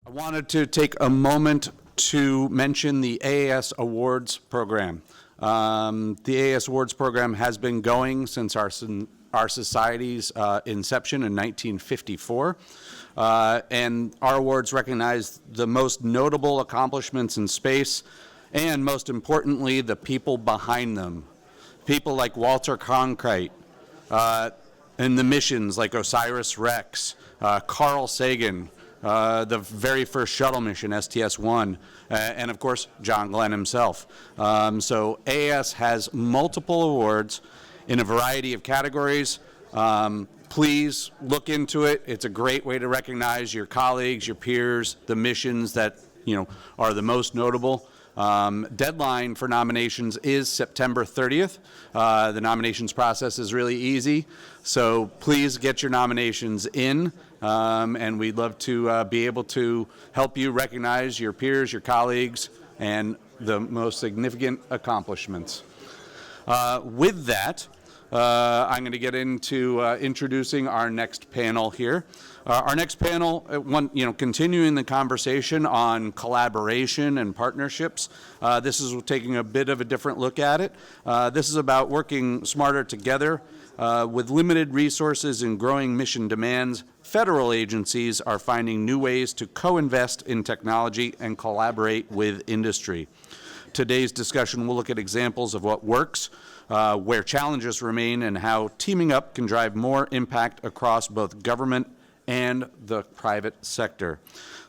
I wanted to take a moment to mention the AAS Awards program. The AAS Awards program has been going since our society's inception in 1954. And our awards recognize the most notable accomplishments in space and, most importantly, the people behind them. People like Walter Cronkite, and the missions like OSIRIS-REx, Carl Sagan, the very first shuttle mission, STS-1, and of course, John Glenn himself. So AAS has multiple awards in a variety of categories. Please look into it. It's a great way to recognize your colleagues, your peers, the missions that are the most notable. Deadline for nominations is September 30th. The nominations process is really easy, so please get your nominations in, and we'd love to be able to help you recognize your peers, your colleagues, and the most significant accomplishments. With that, I'm going to get into introducing our next panel here. Our next panel, continuing the conversation on collaboration and partnerships. This is taking a bit of a different look at it. This is about working smarter together. With limited resources and growing mission demands, federal agencies are finding new ways to co-invest in technology and collaborate with industry. Today's discussion will look at examples of what works, where challenges remain, and how teaming up can drive more impact across both government and the private sector.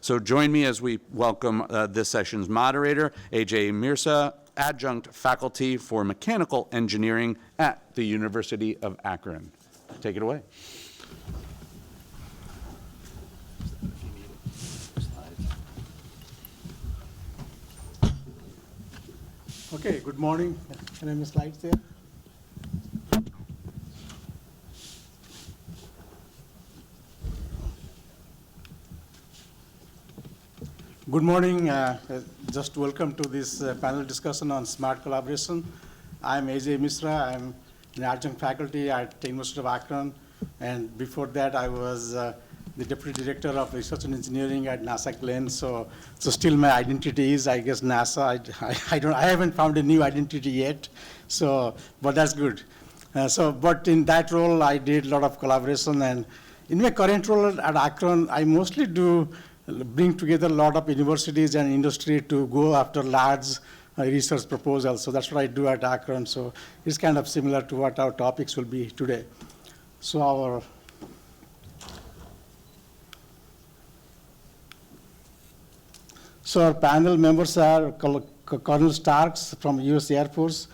So join me as we welcome this session's moderator, Ajay Mirza, adjunct faculty for mechanical engineering at the University of Akron. Take it away. Okay, good morning. Can I have the slides there? Good morning. Just welcome to this panel discussion on smart collaboration. I'm Ajay Misra. I'm an adjunct faculty at the University of Akron, and before that I was the Deputy Director of Research and Engineering at NASA Glenn. So still my identity is, I guess, NASA. I haven't found a new identity yet. So, but that's good. But in that role, I did a lot of collaboration, and in my current role at Akron, I mostly do bring together a lot of universities and industry to go after large research proposals. So that's what I do at Akron. So it's kind of similar to what our topics will be today. So our panel members are Colonel Starks from U.S. Air Force.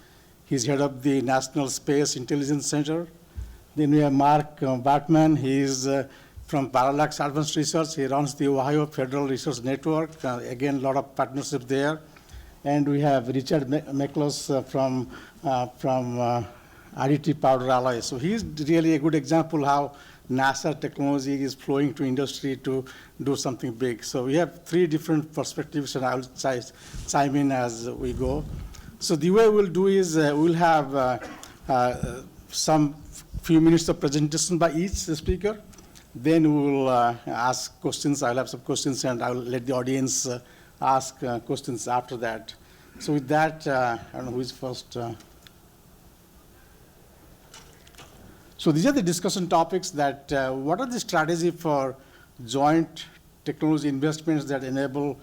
He's head of the National Space Intelligence Center. Then we have Mark Bartman. He's from Parallax Advanced Research. He runs the Ohio Federal Research Network. Again, a lot of partnership there. And we have Richard McLaws from Additive Powder Alloy. So he's really a good example how NASA technology is flowing to industry to do something big. So we have three different perspectives, and I'll chime in as we go. So the way we'll do is we'll have some few minutes of presentation by each speaker. Then we'll ask questions. I'll have some questions, and I'll let the audience ask questions after that. So with that, I don't know who is first. So these are the discussion topics that what are the strategy for joint technology investments that enable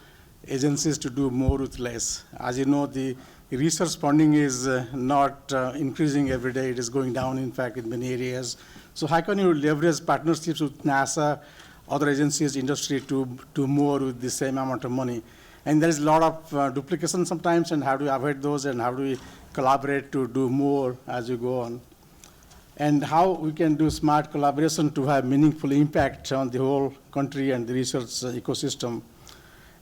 agencies to do more with less. As you know, the research funding is not increasing every day. It is going down, in fact, in many areas. So how can you leverage partnerships with NASA, other agencies, industry to do more with the same amount of money? And there is a lot of duplication sometimes, and how do we avoid those, and how do we collaborate to do more as you go on? And how we can do smart collaboration to have meaningful impact on the whole country and the research ecosystem.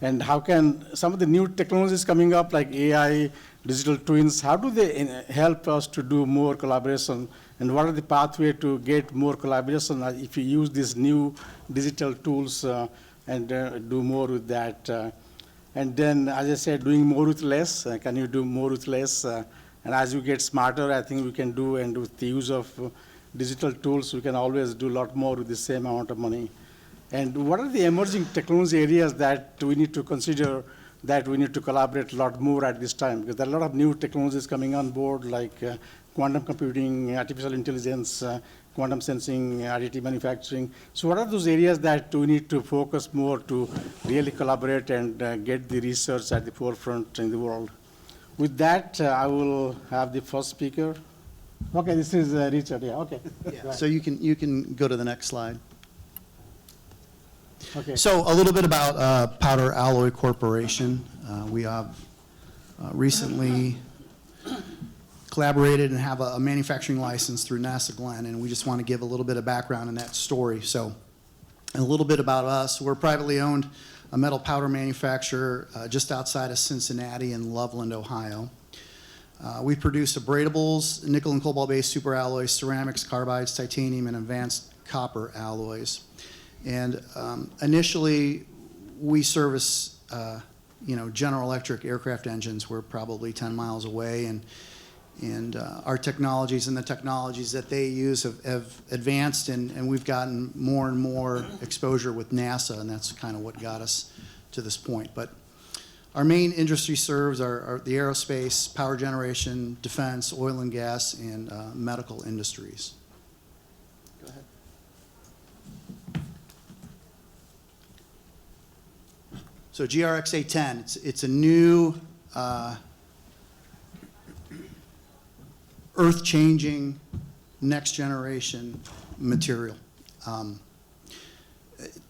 And how can some of the new technologies coming up like AI, digital twins, how do they help us to do more collaboration? And what are the pathways to get more collaboration if you use these new digital tools and do more with that? And then, as I said, doing more with less. Can you do more with less? And as you get smarter, I think we can do, and with the use of digital tools, we can always do a lot more with the same amount of money. And what are the emerging technology areas that we need to consider, that we need to collaborate a lot more at this time? Because there are a lot of new technologies coming on board, like quantum computing, artificial intelligence, quantum sensing, additive manufacturing. So what are those areas that we need to focus more to really collaborate and get the research at the forefront in the world? With that, I will have the first speaker. Okay, this is Richard, yeah, okay. Yeah. So you can go to the next slide. Okay. So a little bit about Powder Alloy Corporation. We have recently collaborated and have a manufacturing license through NASA Glenn, and we just want to give a little bit of background in that story. So a little bit about us. We're privately owned a metal powder manufacturer just outside of Cincinnati in Loveland, Ohio. We produce abradables, nickel and cobalt-based superalloys, ceramics, carbides, titanium, and advanced copper alloys. And initially, we service, General Electric aircraft engines. We're probably 10 miles away, and our technologies and the technologies that they use have advanced, and we've gotten more and more exposure with NASA, and that's kind of what got us to this point. But our main industry serves are the aerospace, power generation, defense, oil and gas, and medical industries. Go ahead. So GRX-810, it's a new earth-changing, next-generation material.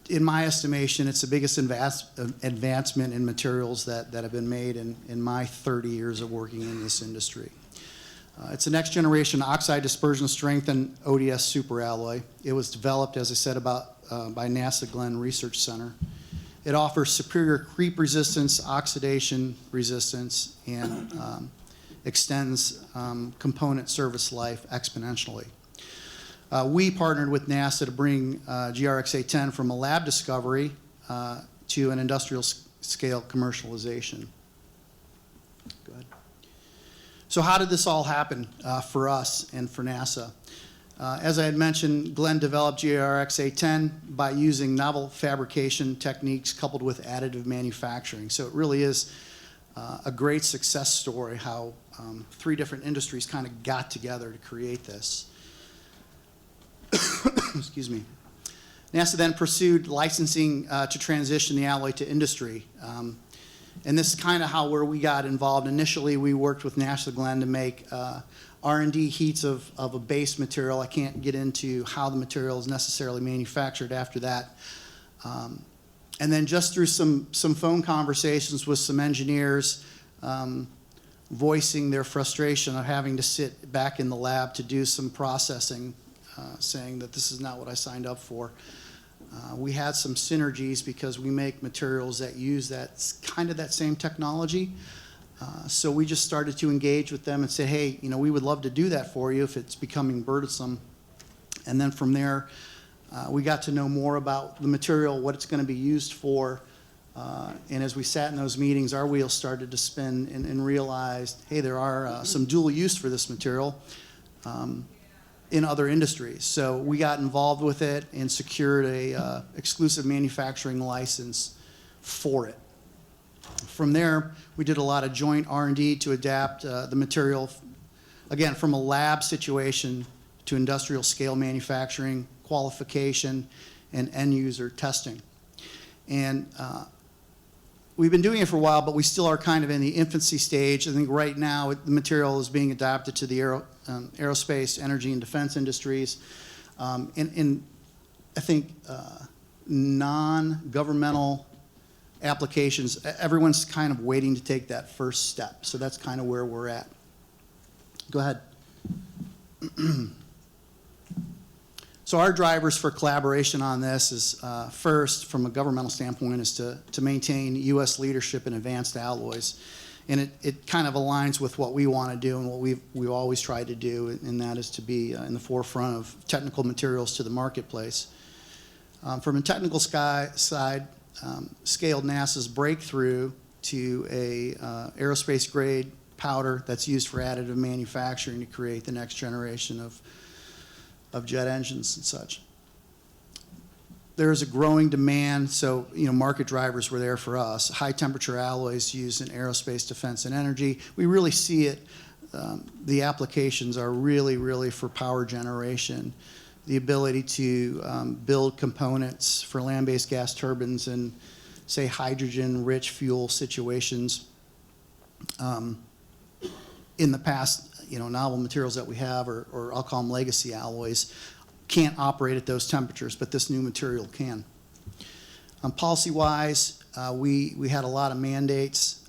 In my estimation, it's the biggest advancement in materials that have been made in my 30 years of working in this industry. It's a next-generation oxide dispersion strengthened ODS superalloy. It was developed, as I said, by NASA Glenn Research Center. It offers superior creep resistance, oxidation resistance, and extends component service life exponentially. We partnered with NASA to bring GRX-810 from a lab discovery to an industrial scale commercialization. Go ahead. So how did this all happen for us and for NASA? As I had mentioned, Glenn developed GRX-810 by using novel fabrication techniques coupled with additive manufacturing. So it really is a great success story how 3 different industries kind of got together to create this. Excuse me. NASA then pursued licensing to transition the alloy to industry. And this is kind of where we got involved. Initially, we worked with NASA Glenn to make R&D heats of a base material. I can't get into how the material is necessarily manufactured after that. And then just through some phone conversations with some engineers, voicing their frustration of having to sit back in the lab to do some processing, saying that this is not what I signed up for. We had some synergies because we make materials that use that same technology. So we just started to engage with them and say, hey, we would love to do that for you if it's becoming burdensome. And then from there, we got to know more about the material, what it's going to be used for. And as we sat in those meetings, our wheels started to spin and realized, hey, there are some dual use for this material in other industries. So we got involved with it and secured a exclusive manufacturing license for it. From there, we did a lot of joint R&D to adapt the material, again, from a lab situation to industrial scale manufacturing, qualification, and end user testing. And we've been doing it for a while, but we still are kind of in the infancy stage. I think right now the material is being adapted to the aerospace, energy, and defense industries. In I think, non-governmental applications, everyone's kind of waiting to take that first step. So that's kind of where we're at. Go ahead. So our drivers for collaboration on this is, first, from a governmental standpoint, is to maintain U.S. leadership in advanced alloys. And it kind of aligns with what we want to do and what we've always tried to do, and that is to be in the forefront of technical materials to the marketplace. From a technical side, scaled NASA's breakthrough to a aerospace-grade powder that's used for additive manufacturing to create the next generation of jet engines and such. There's a growing demand, so market drivers were there for us. High temperature alloys used in aerospace, defense, and energy. We really see it. The applications are really for power generation. The ability to build components for land-based gas turbines and, say, hydrogen-rich fuel situations. In the past, novel materials that we have, or I'll call them legacy alloys, can't operate at those temperatures, but this new material can. Policy-wise, we had a lot of mandates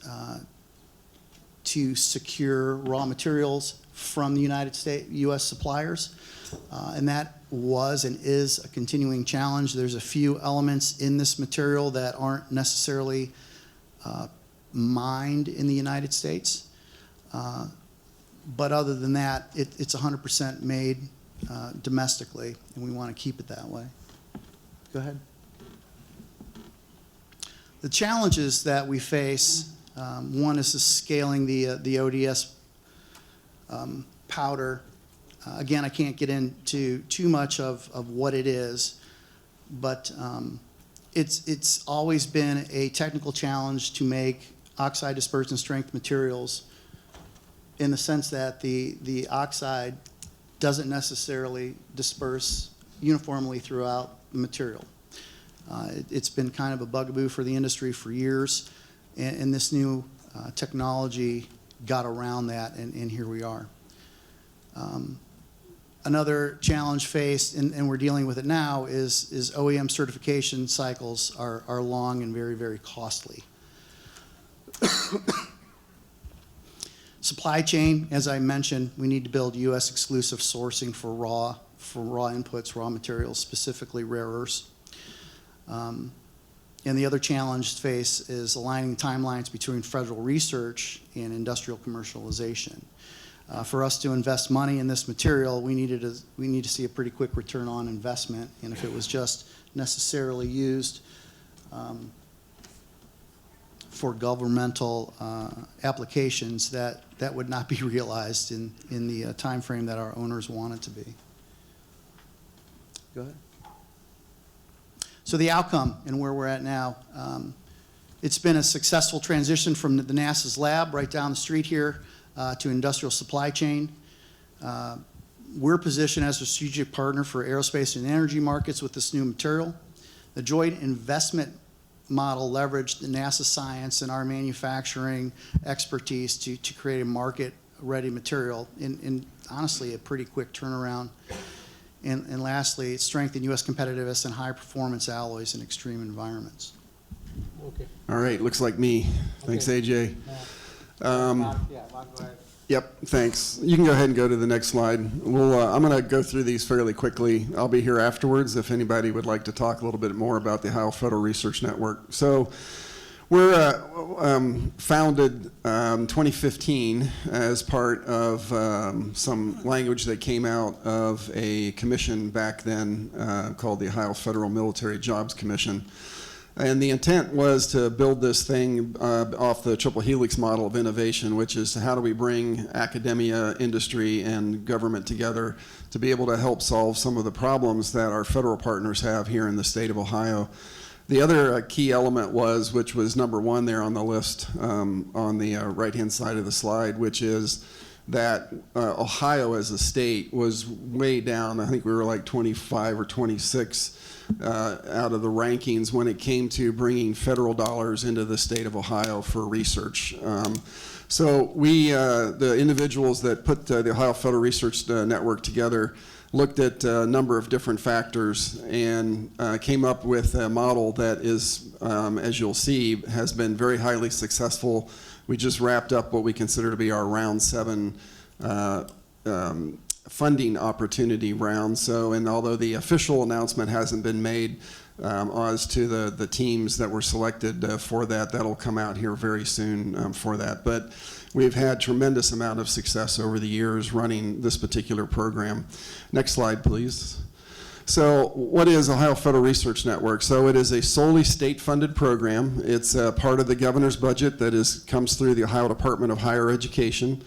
to secure raw materials from the United States, U.S. suppliers, and that was and is a continuing challenge. There's a few elements in this material that aren't necessarily mined in the United States, but other than that, it's 100% made domestically, and we want to keep it that way. Go ahead. The challenges that we face, one is the scaling the ODS powder. Again, I can't get into too much of what it is, but it's always been a technical challenge to make oxide dispersion strength materials, in the sense that the oxide doesn't necessarily disperse uniformly throughout the material. It's been kind of a bugaboo for the industry for years, and this new technology got around that, and here we are. Another challenge faced, and we're dealing with it now, is OEM certification cycles are long and very costly. Supply chain, as I mentioned, we need to build U.S. exclusive sourcing for raw inputs, raw materials, specifically rare earths. And the other challenge faced is aligning timelines between federal research and industrial commercialization. For us to invest money in this material, we need to see a pretty quick return on investment, and if it was just necessarily used for governmental applications, that would not be realized in the time frame that our owners want it to be. Go ahead. So the outcome and where we're at now, it's been a successful transition from the NASA's lab right down the street here to industrial supply chain. We're positioned as a strategic partner for aerospace and energy markets with this new material. The joint investment model leveraged the NASA science and our manufacturing expertise to create a market-ready material in honestly a pretty quick turnaround. And lastly, it strengthened U.S. competitiveness in high-performance alloys in extreme environments. Okay. All right, looks like me. Thanks, AJ. Mark, go ahead. Yep, thanks. You can go ahead and go to the next slide. I'm going to go through these fairly quickly. I'll be here afterwards if anybody would like to talk a little bit more about the Ohio Federal Research Network. So we're founded 2015 as part of some language that came out of a commission back then called the Ohio Federal Military Jobs Commission. And the intent was to build this thing off the triple helix model of innovation, which is how do we bring academia, industry, and government together to be able to help solve some of the problems that our federal partners have here in the state of Ohio. The other key element was, which was number one there on the list on the right-hand side of the slide, which is that Ohio as a state was way down. I think we were like 25 or 26 out of the rankings when it came to bringing federal dollars into the state of Ohio for research. So we, the individuals that put the Ohio Federal Research Network together, looked at a number of different factors and came up with a model that is, as you'll see, has been very highly successful. We just wrapped up what we consider to be our round 7 funding opportunity round. So, and although the official announcement hasn't been made as to the teams that were selected for that, that'll come out here very soon for that. But we've had tremendous amount of success over the years running this particular program. Next slide, please. So what is Ohio Federal Research Network? So it is a solely state-funded program. It's part of the governor's budget that comes through the Ohio Department of Higher Education.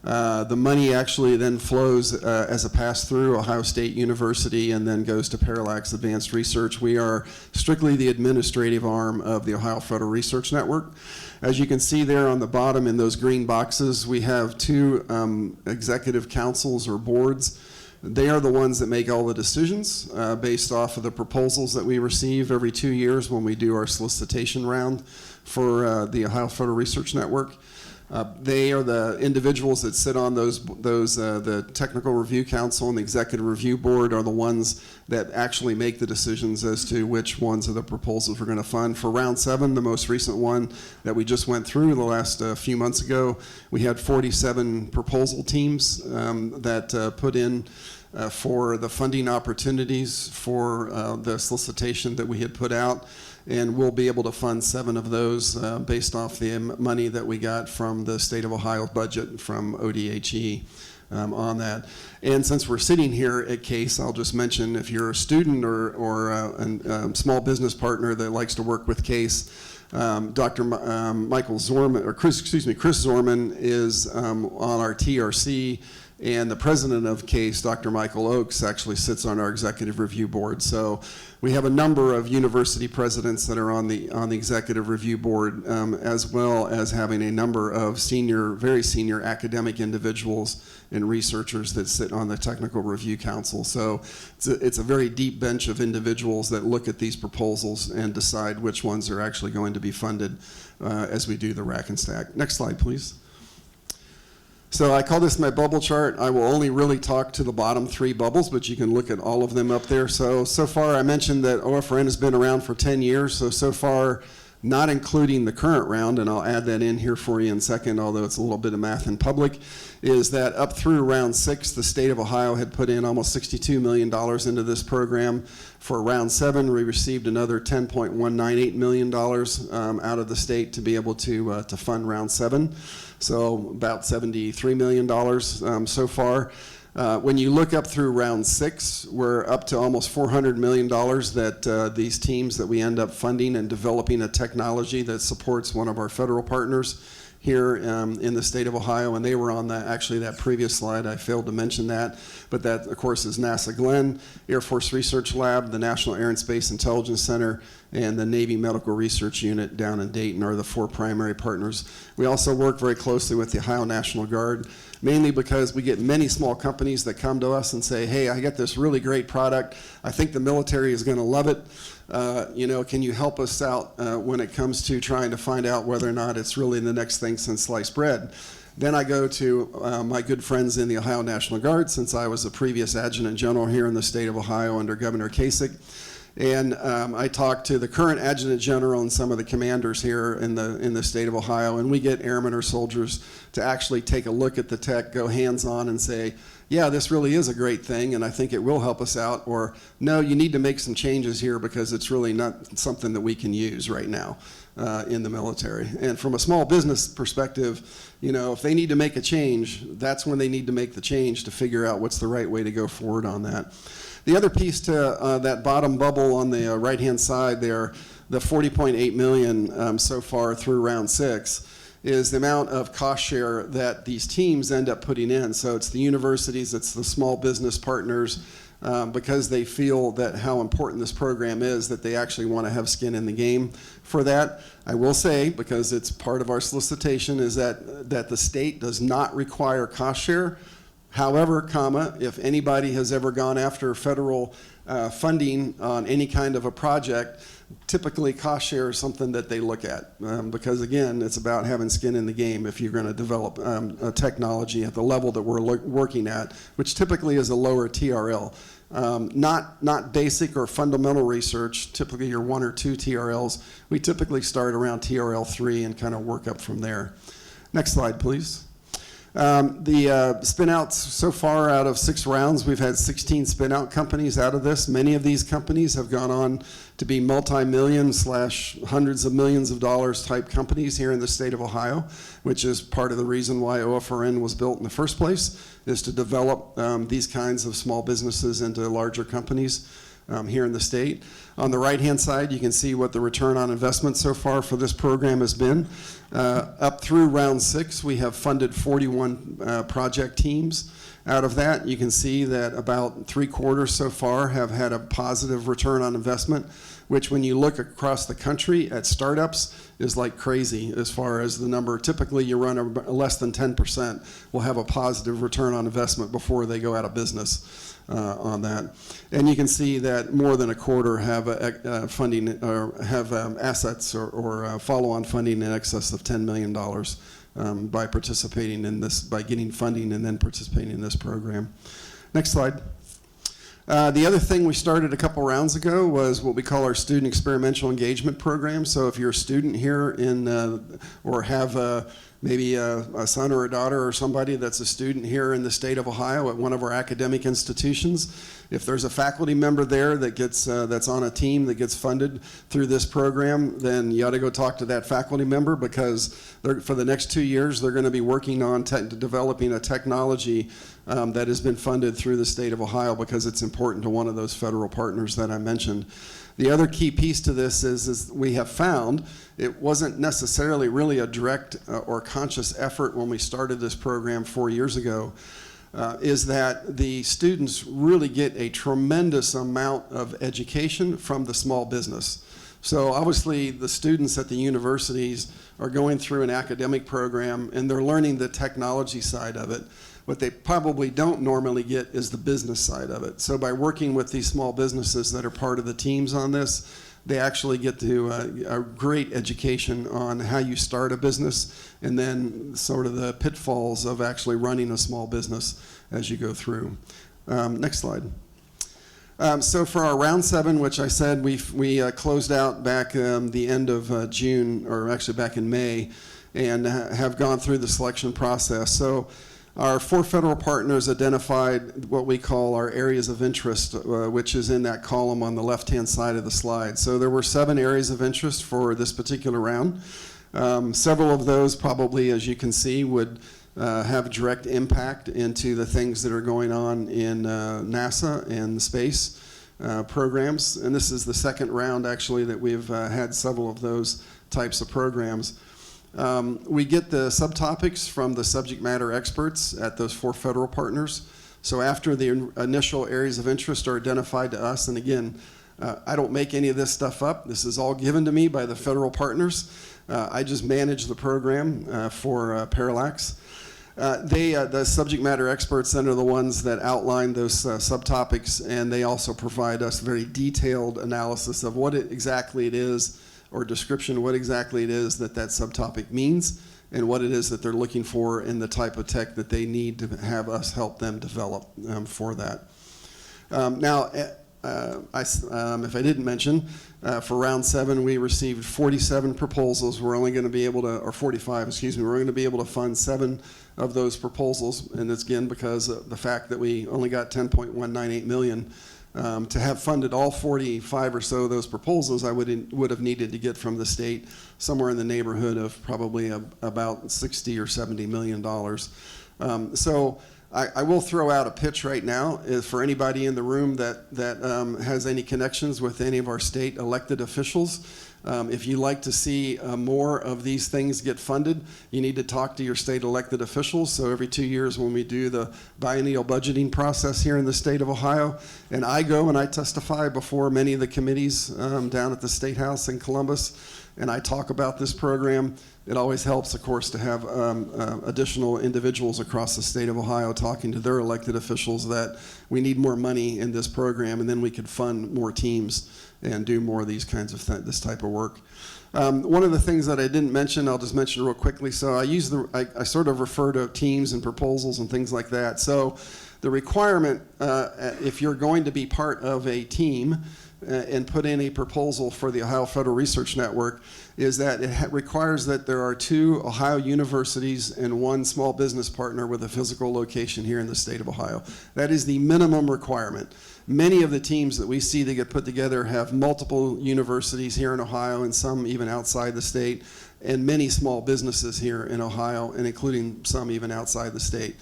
The money actually then flows as a pass-through Ohio State University and then goes to Parallax Advanced Research. We are strictly the administrative arm of the Ohio Federal Research Network. As you can see there on the bottom in those green boxes, we have two executive councils or boards. They are the ones that make all the decisions based off of the proposals that we receive every 2 years when we do our solicitation round for the Ohio Federal Research Network. They are the individuals that sit on the Technical Review Council and the Executive Review Board are the ones that actually make the decisions as to which ones of the proposals we're going to fund. For round 7, the most recent one that we just went through the last few months ago, we had 47 proposal teams that put in for the funding opportunities for the solicitation that we had put out. And we'll be able to fund 7 of those based off the money that we got from the state of Ohio budget from ODHE on that. And since we're sitting here at CASE, I'll just mention if you're a student or a small business partner that likes to work with CASE, Dr. Michael Zorman, or Chris Zorman is on our TRC. And the president of CASE, Dr. Michael Oakes, actually sits on our executive review board. So we have a number of university presidents that are on the executive review board, as well as having a number of very senior academic individuals and researchers that sit on the technical review council. So it's a very deep bench of individuals that look at these proposals and decide which ones are actually going to be funded as we do the rack and stack. Next slide, please. So I call this my bubble chart. I will only really talk to the bottom 3 bubbles, but you can look at all of them up there. So far I mentioned that OFRN has been around for 10 years. So far, not including the current round, and I'll add that in here for you in a second, although it's a little bit of math in public, is that up through round 6, the state of Ohio had put in almost $62 million into this program. For round 7, we received another $10.198 million out of the state to be able to fund round 7. So about $73 million so far. When you look up through round 6, we're up to almost $400 million that these teams that we end up funding and developing a technology that supports one of our federal partners here in the state of Ohio, and they were on that previous slide. I failed to mention that, but that, of course, is NASA Glenn, Air Force Research Lab, the National Air and Space Intelligence Center, and the Navy Medical Research Unit down in Dayton are the 4 primary partners. We also work very closely with the Ohio National Guard, mainly because we get many small companies that come to us and say, hey, I got this really great product. I think the military is going to love it. Can you help us out when it comes to trying to find out whether or not it's really the next thing since sliced bread? Then I go to my good friends in the Ohio National Guard, since I was a previous adjutant general here in the state of Ohio under Governor Kasich. And I talk to the current adjutant general and some of the commanders here in the state of Ohio, and we get airmen or soldiers to actually take a look at the tech, go hands-on and say, yeah, this really is a great thing, and I think it will help us out, or no, you need to make some changes here because it's really not something that we can use right now in the military. And from a small business perspective, if they need to make a change, that's when they need to make the change to figure out what's the right way to go forward on that. The other piece to that bottom bubble on the right-hand side there, the $40.8 million so far through round 6, is the amount of cost share that these teams end up putting in. So it's the universities, it's the small business partners, because they feel that how important this program is, that they actually want to have skin in the game for that. I will say, because it's part of our solicitation, is that the state does not require cost share. However, if anybody has ever gone after federal funding on any kind of a project, typically cost share is something that they look at because, again, it's about having skin in the game if you're going to develop a technology at the level that we're working at, which typically is a lower TRL. Not basic or fundamental research, typically your 1 or 2 TRLs. We typically start around TRL 3 and kind of work up from there. Next slide, please. The spin-outs so far out of 6 rounds, we've had 16 spin-out companies out of this. Many of these companies have gone on to be multi-million / hundreds of millions of dollars type companies here in the state of Ohio, which is part of the reason why OFRN was built in the first place, is to develop these kinds of small businesses into larger companies. here in the state. On the right-hand side, you can see what the return on investment so far for this program has been. Up through round 6, we have funded 41 project teams. Out of that, you can see that about 3/4 so far have had a positive return on investment, which when you look across the country at startups is like crazy as far as the number. Typically, you run less than 10% will have a positive return on investment before they go out of business on that. And you can see that more than 1/4 have funding or have assets or follow-on funding in excess of $10 million by participating in this, by getting funding and then participating in this program. Next slide. The other thing we started a couple rounds ago was what we call our Student Experiential Engagement Program. So if you're a student here in, or have maybe a son or a daughter or somebody that's a student here in the state of Ohio at one of our academic institutions, if there's a faculty member there that gets, that's on a team that gets funded through this program, then you ought to go talk to that faculty member, because for the next 2 years, they're going to be working on developing a technology that has been funded through the state of Ohio, because it's important to one of those federal partners that I mentioned. The other key piece to this is we have found it wasn't necessarily really a direct or conscious effort when we started this program 4 years ago, is that the students really get a tremendous amount of education from the small business. So obviously the students at the universities are going through an academic program and they're learning the technology side of it. What they probably don't normally get is the business side of it. So by working with these small businesses that are part of the teams on this, they actually get to a great education on how you start a business and then sort of the pitfalls of actually running a small business as you go through. Next slide. So for our round 7, which I said we closed out back the end of June, or actually back in May, and have gone through the selection process. So our 4 federal partners identified what we call our areas of interest, which is in that column on the left-hand side of the slide. So there were 7 areas of interest for this particular round. Several of those probably, as you can see, would have direct impact into the things that are going on in NASA and the space programs. And this is the second round, actually, that we've had several of those types of programs. We get the subtopics from the subject matter experts at those 4 federal partners. So after the initial areas of interest are identified to us, and again, I don't make any of this stuff up. This is all given to me by the federal partners. I just manage the program for Parallax. The subject matter experts then are the ones that outline those subtopics, and they also provide us very detailed analysis of what exactly it is, or description of what exactly it is that subtopic means, and what it is that they're looking for in the type of tech that they need to have us help them develop for that. Now, if I didn't mention, for round 7, we received 47 proposals. We're only going to be able to, or 45, excuse me, we're going to be able to fund 7 of those proposals, and it's again because of the fact that we only got $10.198 million. To have funded all 45 or so of those proposals, I would have needed to get from the state somewhere in the neighborhood of probably about $60 or $70 million. So I will throw out a pitch right now for anybody in the room that has any connections with any of our state elected officials. If you like to see more of these things get funded, you need to talk to your state elected officials. So every 2 years when we do the biennial budgeting process here in the state of Ohio, and I go and I testify before many of the committees down at the State House in Columbus, and I talk about this program, it always helps, of course, to have additional individuals across the state of Ohio talking to their elected officials that we need more money in this program, and then we could fund more teams and do more of these kinds of this type of work. One of the things that I didn't mention, I'll just mention real quickly. So I sort of refer to teams and proposals and things like that. So the requirement, if you're going to be part of a team and put in a proposal for the Ohio Federal Research Network, is that it requires that there are 2 Ohio universities and 1 small business partner with a physical location here in the state of Ohio. That is the minimum requirement. Many of the teams that we see that get put together have multiple universities here in Ohio, and some even outside the state, and many small businesses here in Ohio, and including some even outside the state.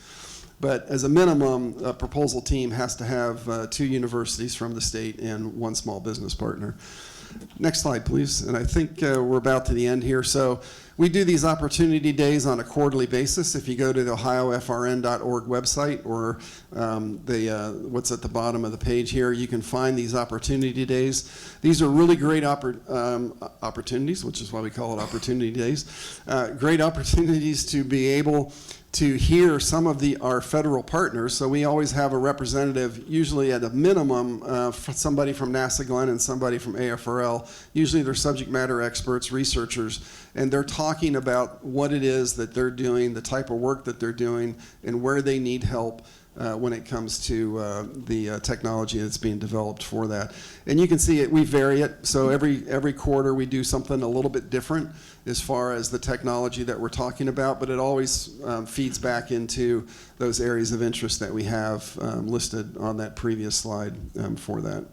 But as a minimum, a proposal team has to have 2 universities from the state and 1 small business partner. Next slide, please. And I think we're about to the end here. So we do these opportunity days on a quarterly basis. If you go to the ohiofrn.org website or what's at the bottom of the page here, you can find these opportunity days. These are really great opportunities, which is why we call it opportunity days. Great opportunities to be able to hear some of our federal partners. So we always have a representative, usually at a minimum, somebody from NASA Glenn and somebody from AFRL. Usually they're subject matter experts, researchers, and they're talking about what it is that they're doing, the type of work that they're doing, and where they need help when it comes to the technology that's being developed for that. And you can see it, we vary it. So every quarter we do something a little bit different as far as the technology that we're talking about, but it always feeds back into those areas of interest that we have listed on that previous slide for that.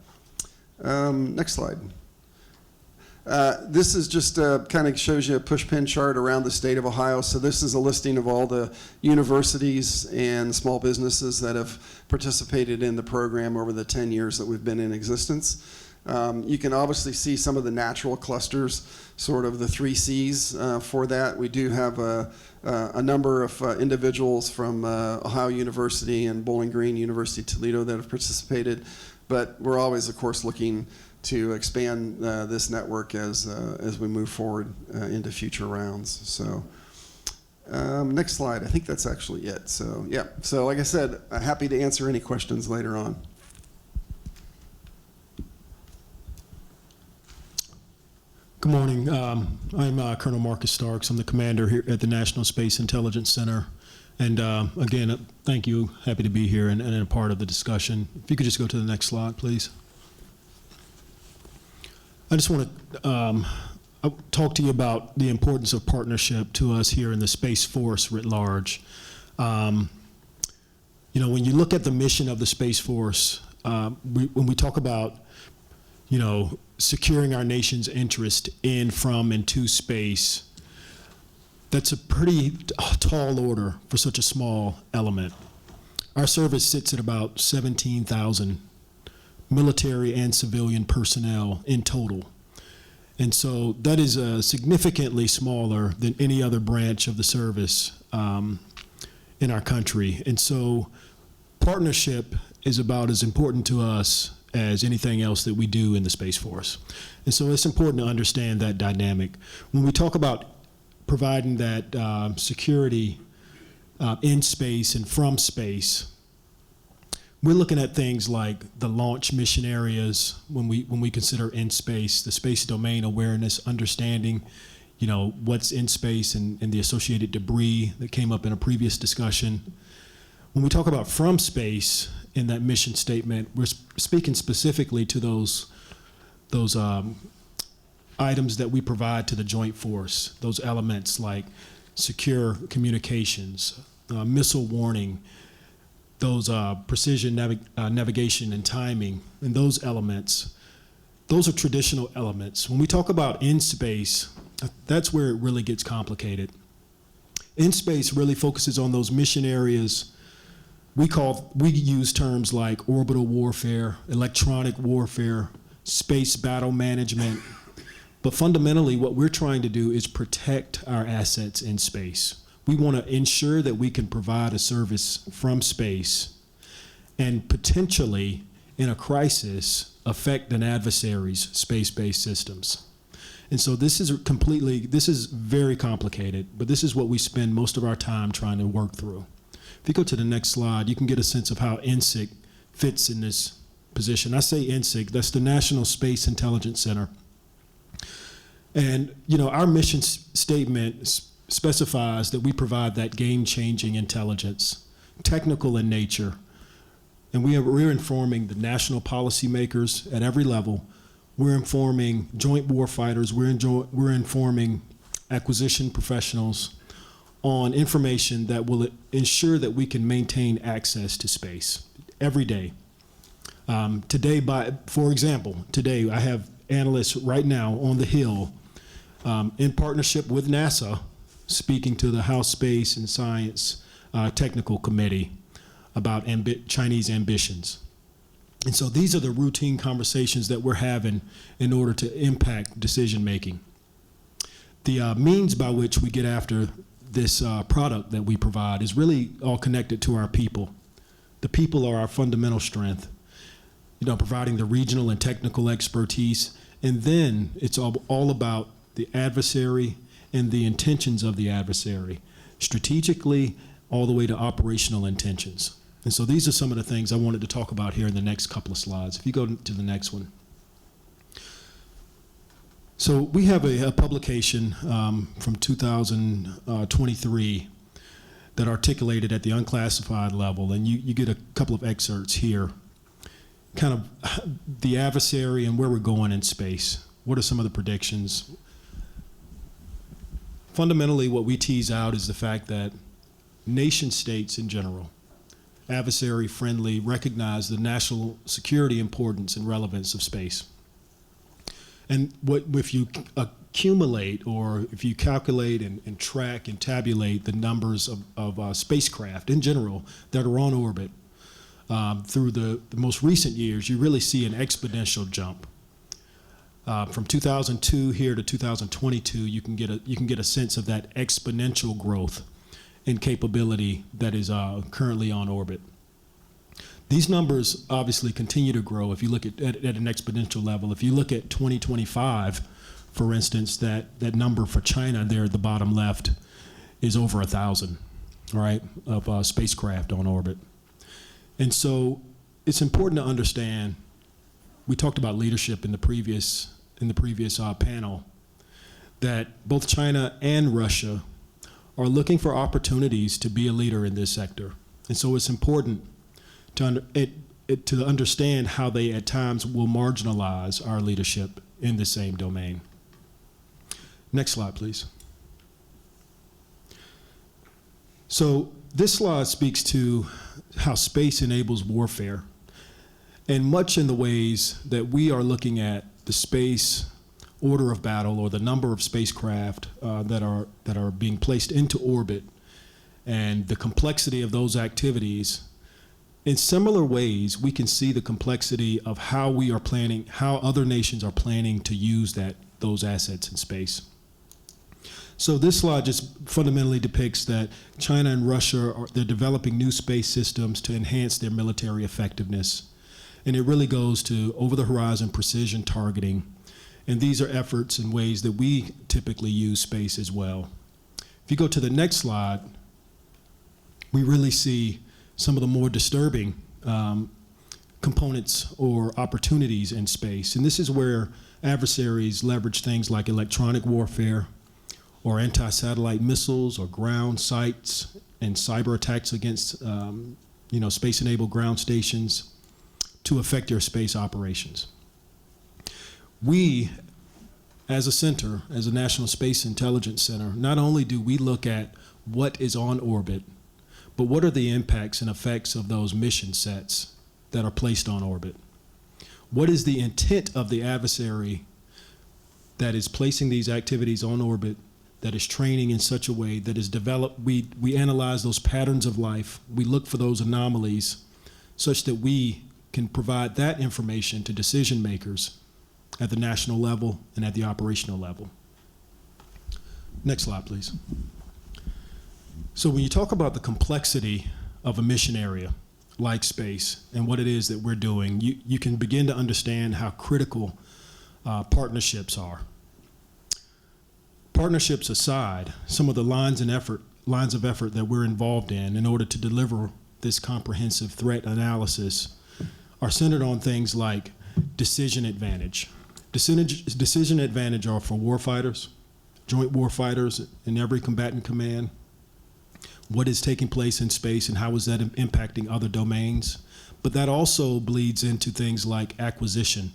Next slide. This is just kind of shows you a pushpin chart around the state of Ohio. So this is a listing of all the universities and small businesses that have participated in the program over the 10 years that we've been in existence. You can obviously see some of the natural clusters, sort of the 3 C's for that. We do have a number of individuals from Ohio University and Bowling Green, University of Toledo that have participated, but we're always, of course, looking to expand this network as we move forward into future rounds. So next slide. I think that's actually it. So yeah. So like I said, I'm happy to answer any questions later on. Good morning. I'm Colonel Marcus Starks. I'm the commander here at the National Space Intelligence Center. And again, thank you. Happy to be here and a part of the discussion. If you could just go to the next slide, please. I just want to talk to you about the importance of partnership to us here in the Space Force writ large. You know, when you look at the mission of the Space Force, when we talk about, you know, securing our nation's interest in, from, and to space, that's a pretty tall order for such a small element. Our service sits at about 17,000 military and civilian personnel in total. And so that is significantly smaller than any other branch of the service in our country. And so partnership is about as important to us as anything else that we do in the Space Force. And so it's important to understand that dynamic. When we talk about providing that security in space and from space, we're looking at things like the launch mission areas when we consider in space, the space domain awareness, understanding, you know, what's in space and the associated debris that came up in a previous discussion. When we talk about from space in that mission statement, we're speaking specifically to those items that we provide to the Joint Force, those elements like secure communications, missile warning, those precision navigation and timing, and those elements, those are traditional elements. When we talk about in space, that's where it really gets complicated. In space really focuses on those mission areas. We use terms like orbital warfare, electronic warfare, space battle management, but fundamentally what we're trying to do is protect our assets in space. We want to ensure that we can provide a service from space and potentially, in a crisis, affect an adversary's space-based systems. And so this is very complicated, but this is what we spend most of our time trying to work through. If you go to the next slide, you can get a sense of how NSIC fits in this position. I say NSIC, that's the National Space Intelligence Center. And, you know, our mission statement specifies that we provide that game-changing intelligence, technical in nature, and we're informing the national policymakers at every level. We're informing joint warfighters. We're informing acquisition professionals on information that will ensure that we can maintain access to space every day. For example, today I have analysts right now on the Hill in partnership with NASA speaking to the House Space and Science Technical Committee about Chinese ambitions. And so these are the routine conversations that we're having in order to impact decision making. The means by which we get after this product that we provide is really all connected to our people. The people are our fundamental strength, providing the regional and technical expertise. And then it's all about the adversary and the intentions of the adversary, strategically all the way to operational intentions. And so these are some of the things I wanted to talk about here in the next couple of slides. If you go to the next one. So we have a publication from 2023 that articulated at the unclassified level, and you get a couple of excerpts here, kind of the adversary and where we're going in space. What are some of the predictions? Fundamentally, what we tease out is the fact that nation states in general, adversary-friendly, recognize the national security importance and relevance of space. And if you accumulate, or if you calculate and track and tabulate the numbers of spacecraft in general that are on orbit through the most recent years, you really see an exponential jump. From 2002 here to 2022, you can get a sense of that exponential growth in capability that is currently on orbit. These numbers obviously continue to grow if you look at an exponential level. If you look at 2025, for instance, that number for China there at the bottom left is over 1,000, right, of spacecraft on orbit. And so it's important to understand, we talked about leadership in the previous panel, that both China and Russia are looking for opportunities to be a leader in this sector. And so it's important to understand how they at times will marginalize our leadership in the same domain. Next slide, please. So this slide speaks to how space enables warfare, and much in the ways that we are looking at the space order of battle, or the number of spacecraft that are being placed into orbit, and the complexity of those activities. In similar ways, we can see the complexity of how we are planning, how other nations are planning to use those assets in space. So this slide just fundamentally depicts that China and Russia they're developing new space systems to enhance their military effectiveness. And it really goes to over-the-horizon precision targeting. And these are efforts and ways that we typically use space as well. If you go to the next slide, we really see some of the more disturbing components or opportunities in space. And this is where adversaries leverage things like electronic warfare, or anti-satellite missiles, or ground sites, and cyber attacks against space-enabled ground stations to affect their space operations. We, as a center, as a National Space Intelligence Center, not only do we look at what is on orbit, but what are the impacts and effects of those mission sets that are placed on orbit? What is the intent of the adversary that is placing these activities on orbit, that is training in such a way that is developed? We analyze those patterns of life. We look for those anomalies such that we can provide that information to decision makers at the national level and at the operational level. Next slide, please. So when you talk about the complexity of a mission area like space and what it is that we're doing, you can begin to understand how critical partnerships are. Partnerships aside, some of the lines of effort that we're involved in order to deliver this comprehensive threat analysis are centered on things like decision advantage. Decision advantage are for warfighters, joint warfighters in every combatant command. What is taking place in space and how is that impacting other domains? But that also bleeds into things like acquisition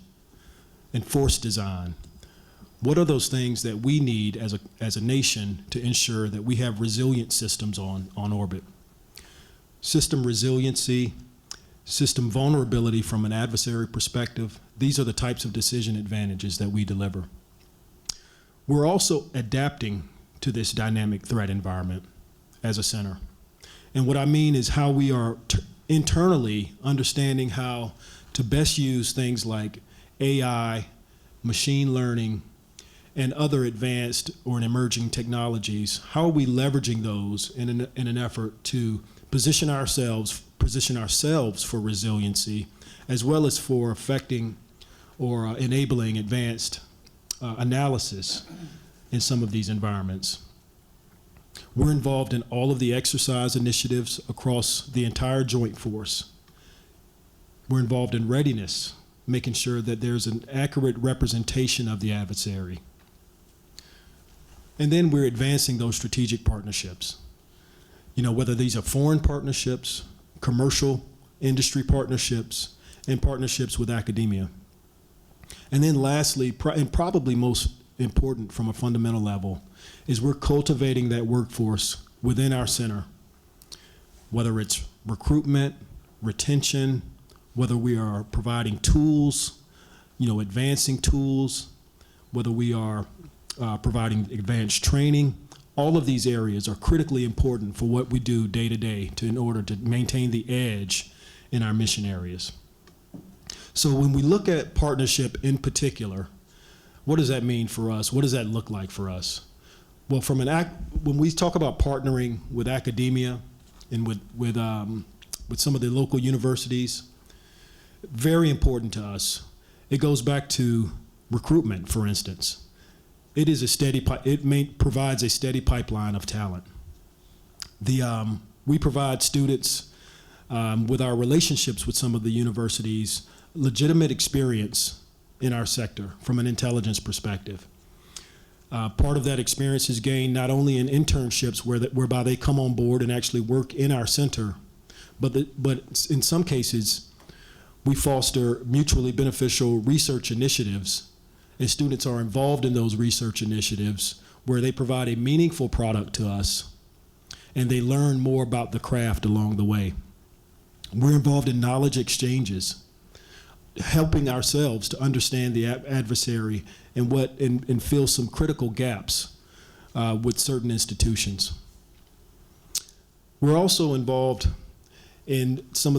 and force design. What are those things that we need as a nation to ensure that we have resilient systems on orbit? System resiliency, system vulnerability from an adversary perspective, these are the types of decision advantages that we deliver. We're also adapting to this dynamic threat environment as a center. And what I mean is how we are internally understanding how to best use things like AI, machine learning, and other advanced or emerging technologies. How are we leveraging those in an effort to position ourselves for resiliency, as well as for affecting or enabling advanced analysis in some of these environments? We're involved in all of the exercise initiatives across the entire Joint Force. We're involved in readiness, making sure that there's an accurate representation of the adversary. And then we're advancing those strategic partnerships. You know, whether these are foreign partnerships, commercial industry partnerships, and partnerships with academia. And then lastly, and probably most important from a fundamental level, is we're cultivating that workforce within our center, whether it's recruitment, retention, whether we are providing tools, you know, advancing tools, whether we are providing advanced training. All of these areas are critically important for what we do day to day in order to maintain the edge in our mission areas. So when we look at partnership in particular, what does that mean for us? What does that look like for us? Well, when we talk about partnering with academia and with some of the local universities, very important to us. It goes back to recruitment, for instance. It is provides a steady pipeline of talent. We provide students with our relationships with some of the universities legitimate experience in our sector from an intelligence perspective. Part of that experience is gained not only in internships whereby they come on board and actually work in our center, but in some cases, we foster mutually beneficial research initiatives, and students are involved in those research initiatives where they provide a meaningful product to us, and they learn more about the craft along the way. We're involved in knowledge exchanges, helping ourselves to understand the adversary and fill some critical gaps with certain institutions. We're also involved in some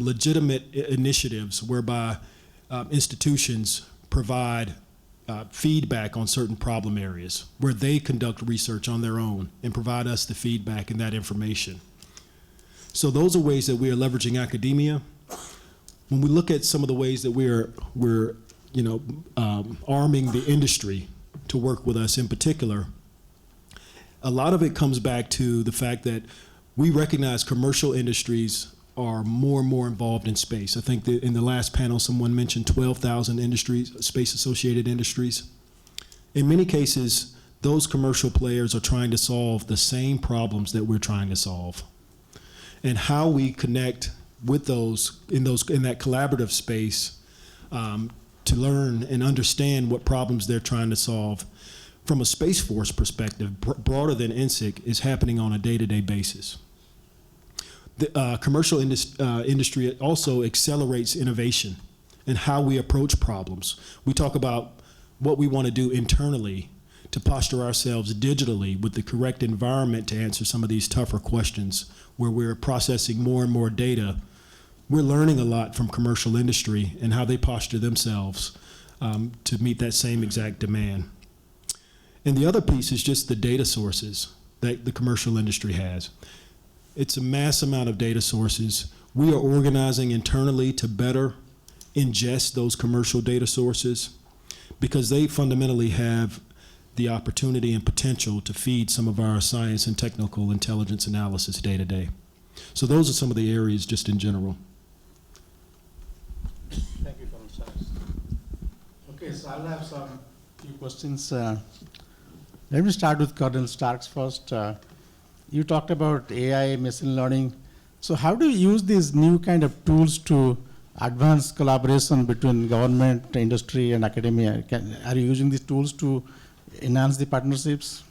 legitimate initiatives whereby institutions provide feedback on certain problem areas where they conduct research on their own and provide us the feedback and that information. So those are ways that we are leveraging academia. When we look at some of the ways that we're arming the industry to work with us in particular, a lot of it comes back to the fact that we recognize commercial industries are more and more involved in space. I think that in the last panel, someone mentioned 12,000 industries, space-associated industries. In many cases, those commercial players are trying to solve the same problems that we're trying to solve. And how we connect with those in that collaborative space to learn and understand what problems they're trying to solve from a Space Force perspective, broader than NSIC, is happening on a day-to-day basis. The commercial industry also accelerates innovation and how we approach problems. We talk about what we want to do internally to posture ourselves digitally with the correct environment to answer some of these tougher questions where we're processing more and more data. We're learning a lot from commercial industry and how they posture themselves to meet that same exact demand. And the other piece is just the data sources that the commercial industry has. It's a mass amount of data sources. We are organizing internally to better ingest those commercial data sources because they fundamentally have the opportunity and potential to feed some of our science and technical intelligence analysis day to day. So those are some of the areas just in general. Thank you, Colonel Starks. Okay, so I'll have some few questions. Let me start with Colonel Starks first. You talked about AI, machine learning. So how do you use these new kind of tools to advance collaboration between government, industry, and academia? Are you using these tools to enhance the partnerships?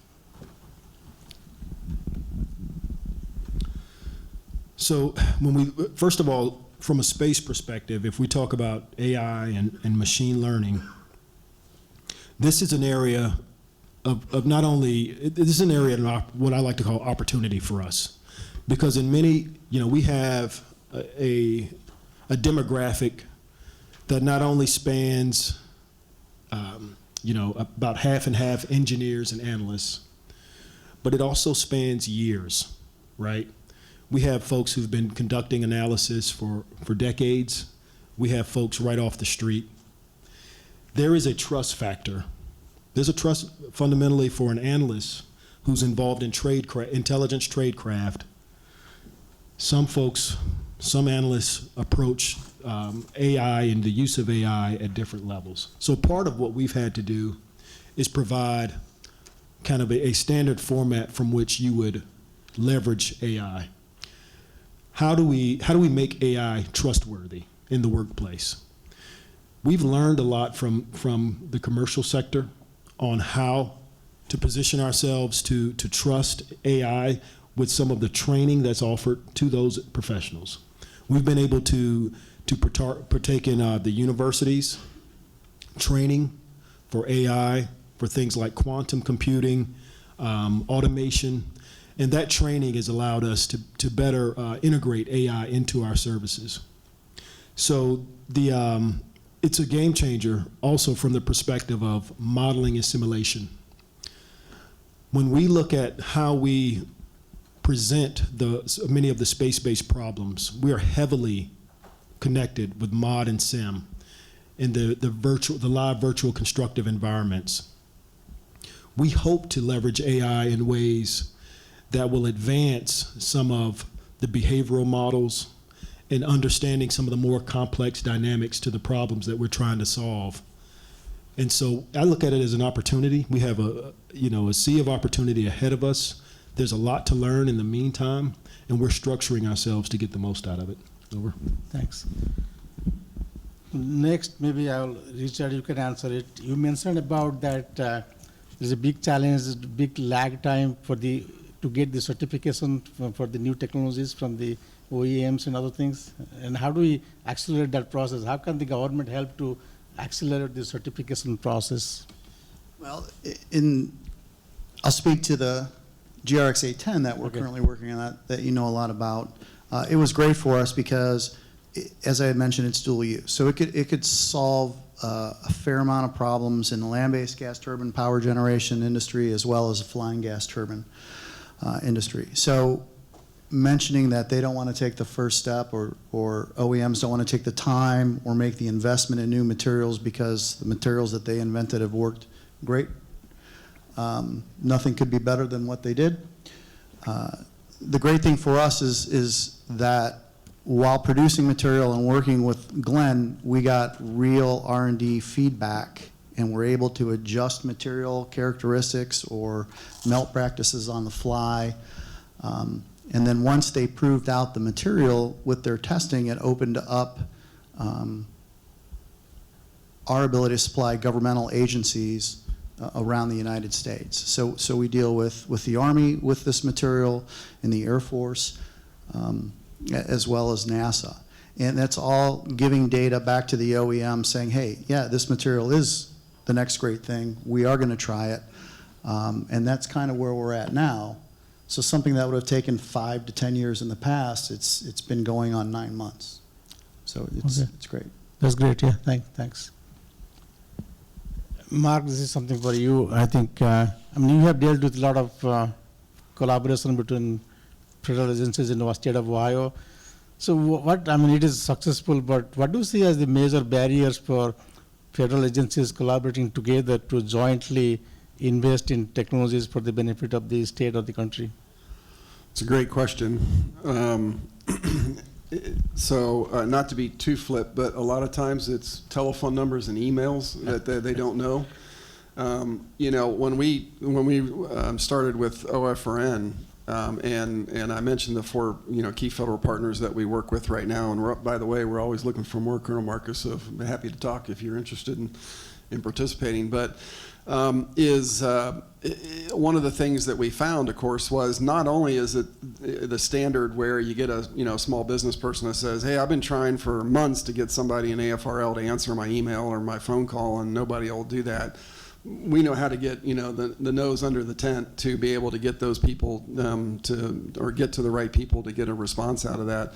So first of all, from a space perspective, if we talk about AI and machine learning, this is an area of not only, this is an area of what I like to call opportunity for us. Because in many, we have a demographic that not only spans, about half and half engineers and analysts, but it also spans years, right? We have folks who've been conducting analysis for decades. We have folks right off the street. There is a trust factor. There's a trust fundamentally for an analyst who's involved in intelligence tradecraft. Some folks, some analysts approach AI and the use of AI at different levels. So part of what we've had to do is provide kind of a standard format from which you would leverage AI. How do we make AI trustworthy in the workplace? We've learned a lot from the commercial sector on how to position ourselves to trust AI with some of the training that's offered to those professionals. We've been able to partake in the universities training for AI, for things like quantum computing, automation, and that training has allowed us to better integrate AI into our services. So it's a game changer also from the perspective of modeling and simulation. When we look at how we present many of the space-based problems, we are heavily connected with mod and sim in the live virtual constructive environments. We hope to leverage AI in ways that will advance some of the behavioral models and understanding some of the more complex dynamics to the problems that we're trying to solve. And so I look at it as an opportunity. We have a sea of opportunity ahead of us. There's a lot to learn in the meantime, and we're structuring ourselves to get the most out of it. Over. Thanks. Next, maybe Richard, you can answer it. You mentioned about that there's a big challenge, big lag time to get the certification for the new technologies from the OEMs and other things. And how do we accelerate that process? How can the government help to accelerate the certification process? Well, I'll speak to the GRX 810 that we're currently working on that you know a lot about. It was great for us because, as I had mentioned, it's dual use. So it could solve a fair amount of problems in the land-based gas turbine power generation industry as well as the flying gas turbine industry. So mentioning that they don't want to take the first step or OEMs don't want to take the time or make the investment in new materials because the materials that they invented have worked great. Nothing could be better than what they did. The great thing for us is that while producing material and working with Glenn, we got real R&D feedback and we're able to adjust material characteristics or melt practices on the fly. And then once they proved out the material with their testing, it opened up our ability to supply governmental agencies around the United States. So we deal with the Army with this material, and the Air Force, as well as NASA. And that's all giving data back to the OEM saying, hey, yeah, this material is the next great thing. We are going to try it. And that's kind of where we're at now. So something that would have taken 5 to 10 years in the past, it's been going on 9 months. So it's great. That's great, yeah, thanks. Mark, this is something for you. I think, you have dealt with a lot of collaboration between federal agencies in the state of Ohio. So it is successful, but what do you see as the major barriers for federal agencies collaborating together to jointly invest in technologies for the benefit of the state or the country? It's a great question. So not to be too flip, but a lot of times it's telephone numbers and emails that they don't know. When we started with OFRN, and I mentioned the 4 key federal partners that we work with right now, and by the way, we're always looking for more, Colonel Marcus, so I'm happy to talk if you're interested in participating. But one of the things that we found, of course, was not only is it the standard where you get a small business person that says, hey, I've been trying for months to get somebody in AFRL to answer my email or my phone call, and nobody will do that. We know how to get the nose under the tent to be able to get those people get to the right people to get a response out of that.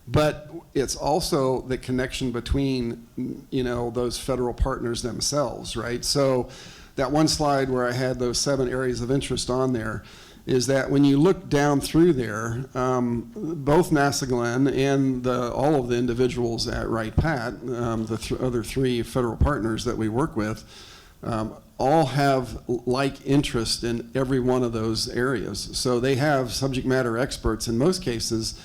but it's also the connection between, those federal partners themselves, right? So that one slide where I had those 7 areas of interest on there is that when you look down through there, both NASA Glenn and all of the individuals at Wright-Patt, the other 3 federal partners that we work with, all have like interest in every one of those areas. So they have subject matter experts in most cases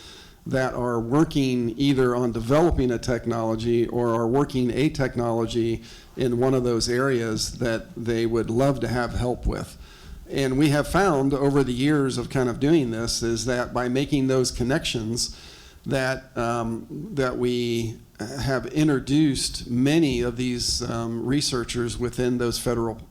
that are working either on developing a technology or are working a technology in one of those areas that they would love to have help with. And we have found over the years of kind of doing this is that by making those connections that we have introduced many of these researchers within those federal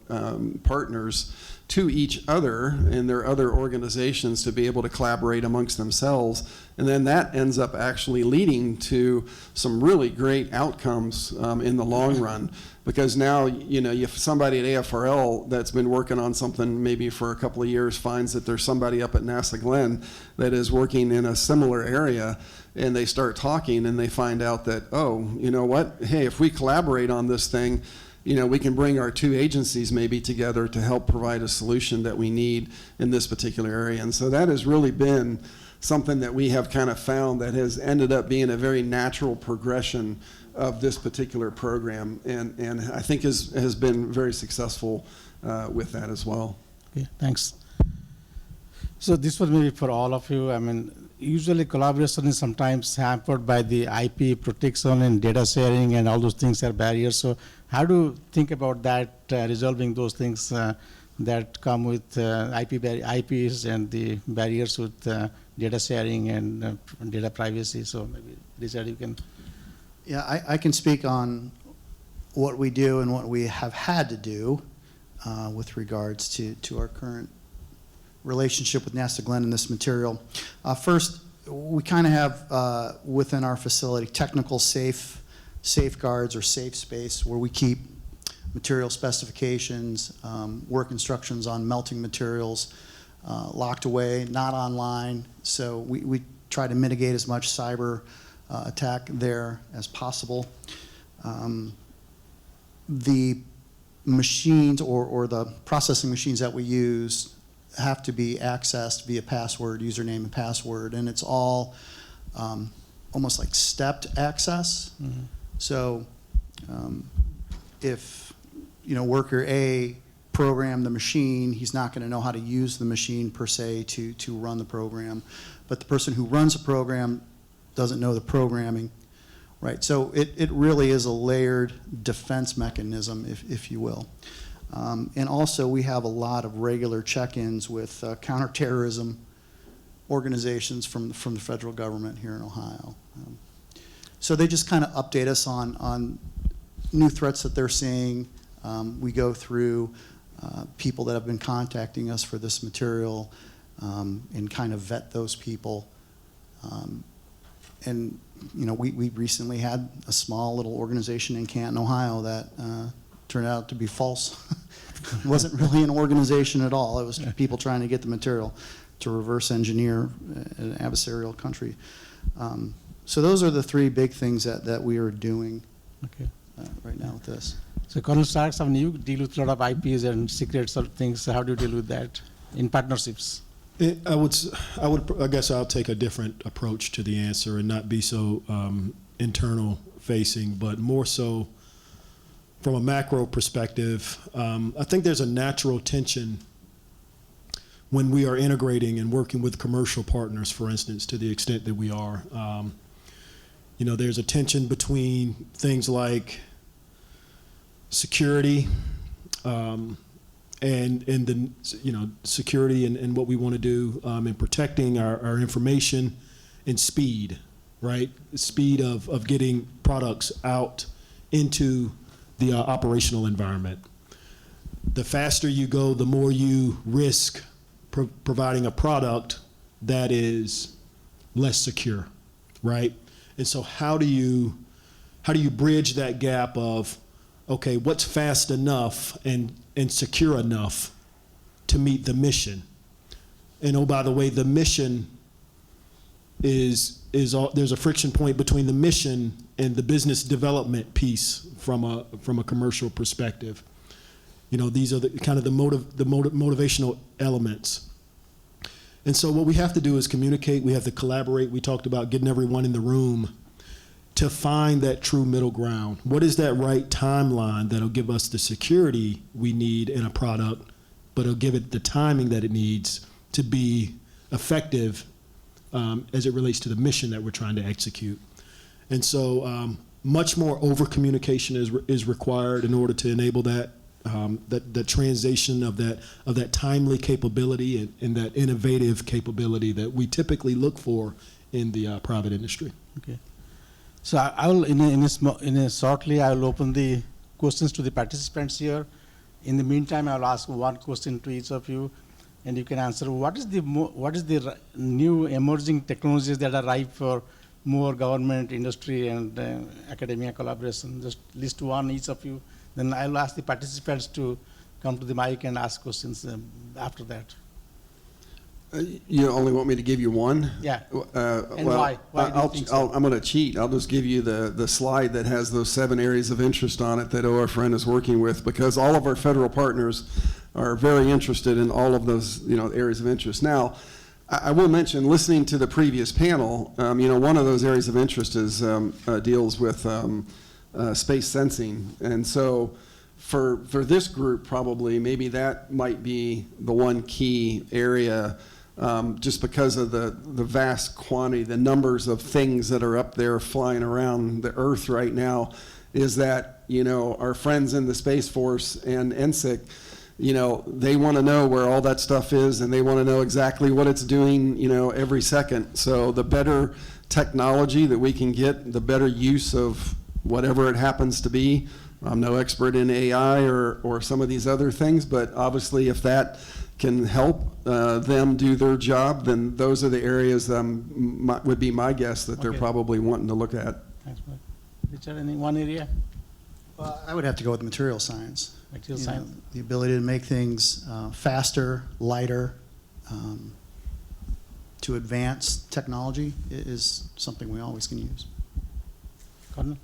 partners to each other and their other organizations to be able to collaborate amongst themselves. And then that ends up actually leading to some really great outcomes in the long run. Because now, if somebody at AFRL that's been working on something maybe for a couple of years finds that there's somebody up at NASA Glenn that is working in a similar area, and they start talking and they find out that, oh, you know what, hey, if we collaborate on this thing, we can bring our 2 agencies maybe together to help provide a solution that we need in this particular area. And so that has really been something that we have kind of found that has ended up being a very natural progression of this particular program, and I think has been very successful with that as well. Okay, thanks. So this was maybe for all of you. I mean, usually collaboration is sometimes hampered by the IP protection and data sharing and all those things are barriers. So how do you think about that, resolving those things that come with IPs and the barriers with data sharing and data privacy? So maybe Richard, you can. Yeah, I can speak on what we do and what we have had to do with regards to our current relationship with NASA Glenn and this material. First, we kind of have within our facility technical safeguards or safe space where we keep material specifications, work instructions on melting materials locked away, not online. So we try to mitigate as much cyber attack there as possible. The machines or the processing machines that we use have to be accessed via password, username and password, and it's all almost like stepped access. Mm-hmm. So if worker A programmed the machine, he's not going to know how to use the machine per se to run the program, but the person who runs the program doesn't know the programming, right? So it really is a layered defense mechanism, if you will. And also we have a lot of regular check-ins with counterterrorism organizations from the federal government here in Ohio. So they just kind of update us on new threats that they're seeing. We go through people that have been contacting us for this material and kind of vet those people. And we recently had a small little organization in Canton, Ohio that turned out to be false. It wasn't really an organization at all. It was people trying to get the material to reverse engineer an adversarial country. So those are the 3 big things that we are doing right now with this. So Colonel Starks, you deal with a lot of IPs and secret sort of things. So how do you deal with that in partnerships? I guess I'll take a different approach to the answer and not be so internal facing, but more so from a macro perspective. I think there's a natural tension when we are integrating and working with commercial partners, for instance, to the extent that we are. There's a tension between things like security, and the security and what we want to do in protecting our information and speed, right? Speed of getting products out into the operational environment. The faster you go, the more you risk providing a product that is less secure, right? And so how do you bridge that gap of, okay, what's fast enough and secure enough to meet the mission? And oh, by the way, the mission is there's a friction point between the mission and the business development piece from a commercial perspective. You know, these are the kind of the motivational elements. And so what we have to do is communicate. We have to collaborate. We talked about getting everyone in the room to find that true middle ground. What is that right timeline that'll give us the security we need in a product, but it'll give it the timing that it needs to be effective as it relates to the mission that we're trying to execute. And so much more over communication is required in order to enable that, that transition of that timely capability and that innovative capability that we typically look for in the private industry. Okay. So I will, shortly, I will open the questions to the participants here. In the meantime, I will ask one question to each of you, and you can answer. What is the new emerging technologies that are ripe for more government, industry, and academia collaboration? Just list one, each of you. Then I will ask the participants to come to the mic and ask questions after that. You only want me to give you one? Yeah. And why? Why do you think so? I'm going to cheat. I'll just give you the slide that has those 7 areas of interest on it that ORFRN is working with, because all of our federal partners are very interested in all of those, you know, areas of interest. Now, I will mention, listening to the previous panel, you know, one of those areas of interest is deals with space sensing, and so for this group, probably maybe that might be the one key area. Just because of the vast quantity, the numbers of things that are up there flying around the Earth right now, is that, you know, our friends in the Space Force and NSIC, you know, they want to know where all that stuff is, and they want to know exactly what it's doing, you know, every second. So the better technology that we can get, the better use of whatever it happens to be. I'm no expert in AI or some of these other things, but obviously if that can help them do their job, then those are the areas would be my guess that they're probably wanting to look at. Thanks, Mark. Richard, any one area? Well, I would have to go with material science. Material You know, science. the ability to make things faster, lighter, to advance technology is something we always can use. Connor?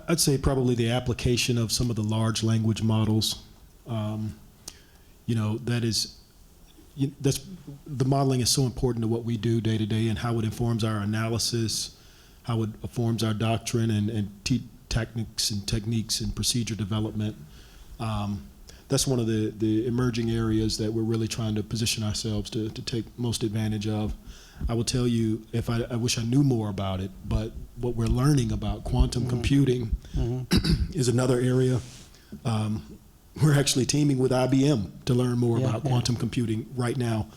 I'd say probably the application of some of the large language models. You know, that's the modeling is so important to what we do day to day and how it informs our analysis, how it informs our doctrine and techniques and procedure development. That's one of the emerging areas that we're really trying to position ourselves to take most advantage of. I will tell you, I wish I knew more about it, but what we're learning about quantum computing is another area. We're actually teaming with IBM to learn more about quantum computing right now,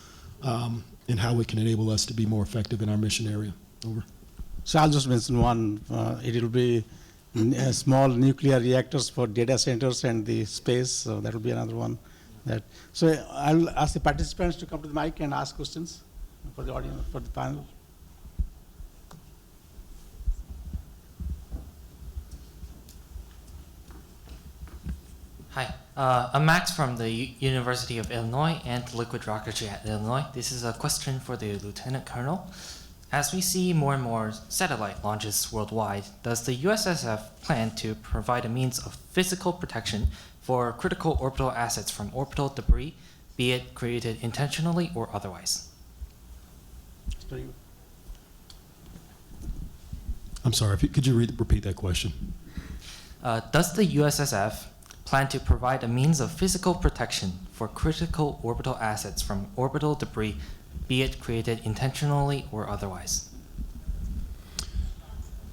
and how it can enable us to be more effective in our mission area. Over. So I'll just mention one. It will be small nuclear reactors for data centers and the space. So that will be another one. So I'll ask the participants to come to the mic and ask questions for the audience, for the panel. Hi, I'm Max from the University of Illinois and Liquid Rocketry at Illinois. This is a question for the Lieutenant Colonel. As we see more and more satellite launches worldwide, does the USSF plan to provide a means of physical protection for critical orbital assets from orbital debris, be it created intentionally or otherwise? I'm sorry, could you repeat that question? Does the USSF plan to provide a means of physical protection for critical orbital assets from orbital debris, be it created intentionally or otherwise?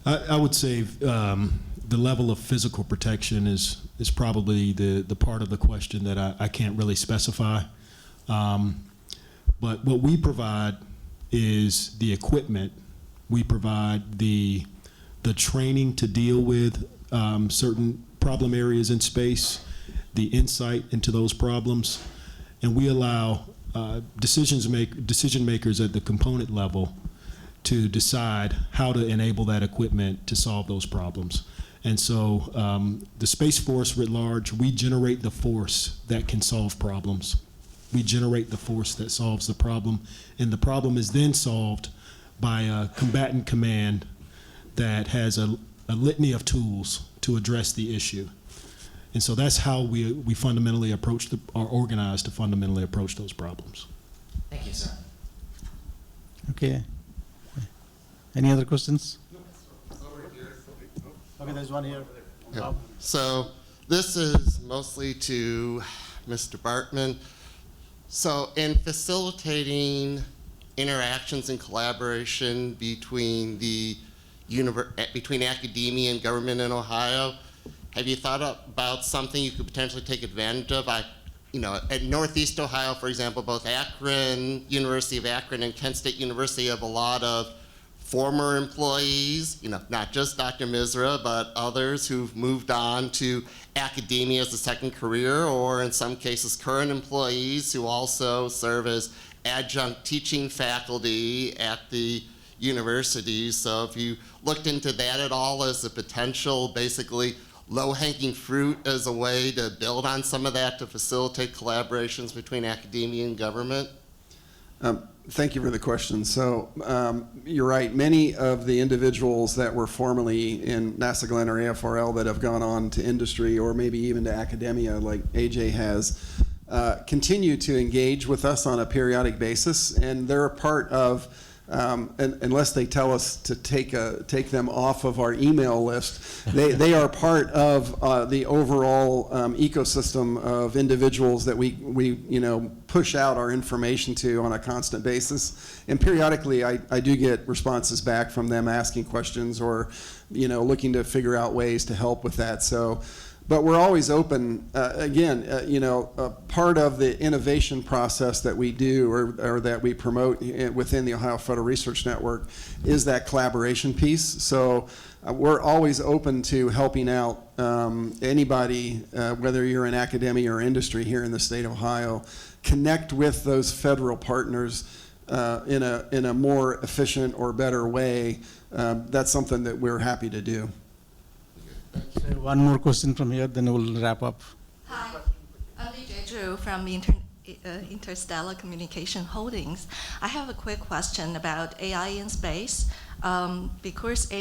I would say the level of physical protection is probably the part of the question that I can't really specify. But what we provide is the equipment. We provide the training to deal with certain problem areas in space, the insight into those problems, and we allow decision makers at the component level to decide how to enable that equipment to solve those problems. And so the Space Force writ large, we generate the force that can solve problems. We generate the force that solves the problem, and the problem is then solved by a combatant command that has a litany of tools to address the issue. And so that's how we fundamentally approach are organized to fundamentally approach those problems. Thank you, sir. Okay. Any other questions? Okay, there's one here. Yeah. So this is mostly to Mr. Bartman. So in facilitating interactions and collaboration between between academia and government in Ohio, have you thought about something you could potentially take advantage of? At Northeast Ohio, for example, both Akron, University of Akron and Kent State University have a lot of former employees, not just Dr. Misra, but others who've moved on to academia as a second career, or in some cases current employees who also serve as adjunct teaching faculty at the university. So if you looked into that at all as a potential, basically low-hanging fruit as a way to build on some of that to facilitate collaborations between academia and government? Thank you for the question. So you're right. Many of the individuals that were formerly in NASA Glenn or AFRL that have gone on to industry or maybe even to academia, like AJ has, continue to engage with us on a periodic basis, and they're a part of. Unless they tell us to take them off of our email list, they are part of the overall ecosystem of individuals that we push out our information to on a constant basis. And periodically, I do get responses back from them asking questions or looking to figure out ways to help with that. So. But we're always open. Part of the innovation process that we do or that we promote within the Ohio Federal Research Network is that collaboration piece. So we're always open to helping out anybody, whether you're in academia or industry here in the state of Ohio, connect with those federal partners in a more efficient or better way. That's something that we're happy to do. One more question from here, then we'll wrap up. Hi, I'm Li Jeju from Interstellar Communication Holdings. I have a quick question about AI in space. Because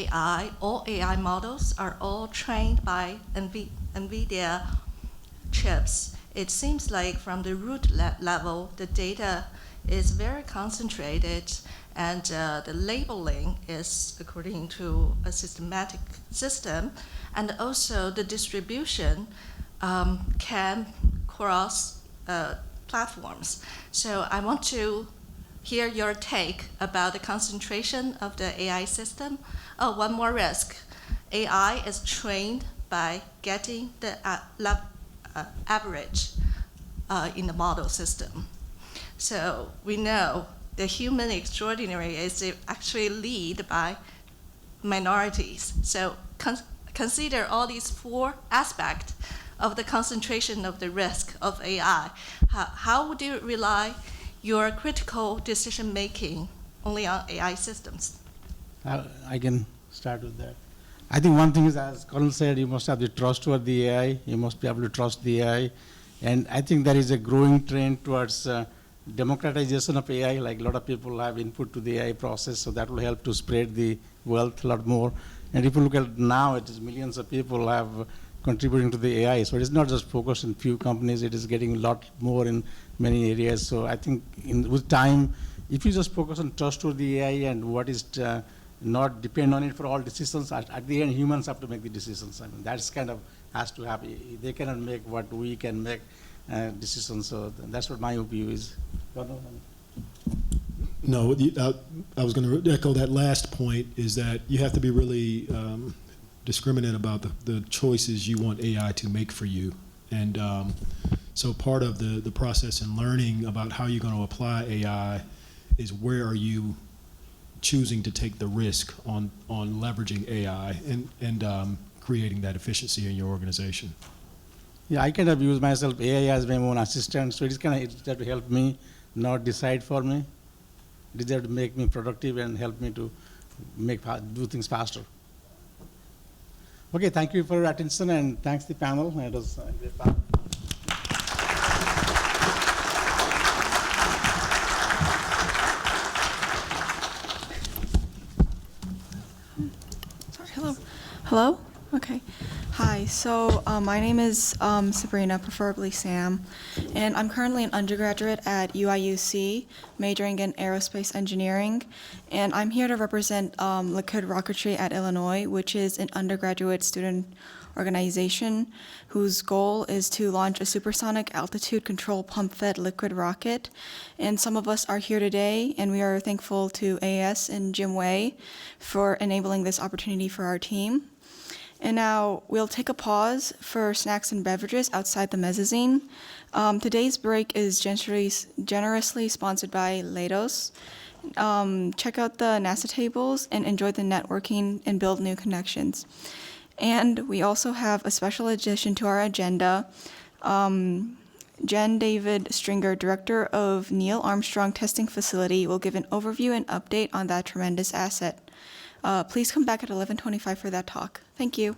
all AI models are all trained by NVIDIA chips, it seems like from the root level, the data is very concentrated, and the labeling is according to a systematic system, and also the distribution can cross platforms. So I want to hear your take about the concentration of the AI system. Oh, one more risk. AI is trained by getting the average in the model system. So we know the human extraordinary is actually led by minorities. So consider all these four aspects of the concentration of the risk of AI. How would you rely your critical decision making only on AI systems? I can start with that. I think one thing is, as Colin said, you must have the trust toward the AI. You must be able to trust the AI. And I think there is a growing trend towards democratization of AI, like a lot of people have input to the AI process, so that will help to spread the wealth a lot more. And if you look at now, it is millions of people have contributing to the AI. So it is not just focused on few companies, it is getting a lot more in many areas. So I think with time, if you just focus on trust to the AI and what is not depend on it for all decisions, at the end, humans have to make the decisions. I mean, that's kind of has to happen. They cannot make what we can make decisions. So that's what my view is. No, I was going to echo that last point, is that you have to be really discriminate about the choices you want AI to make for you. And so part of the process in learning about how you're going to apply AI is where are you choosing to take the risk on leveraging AI and creating that efficiency in your organization. Yeah, I kind of use myself, AI as my own assistant, so it's there to help me, not decide for me. It is there to make me productive and help me to do things faster. Okay, thank you for your attention, and thanks the panel. It was a great panel. Hello? Okay. Hi, so my name is Sabrina, preferably Sam, and I'm currently an undergraduate at UIUC, majoring in aerospace engineering, and I'm here to represent Liquid Rocketry at Illinois, which is an undergraduate student organization whose goal is to launch a supersonic altitude control pump-fed liquid rocket. And some of us are here today, and we are thankful to AS and Jim Wei for enabling this opportunity for our team. And now we'll take a pause for snacks and beverages outside the mezzanine. Today's break is generously sponsored by Leidos. Check out the NASA tables and enjoy the networking and build new connections. And we also have a special addition to our agenda. Jen David Stringer, Director of Neil Armstrong Testing Facility, will give an overview and update on that tremendous asset. Please come back at 11:25 for that talk. Thank you.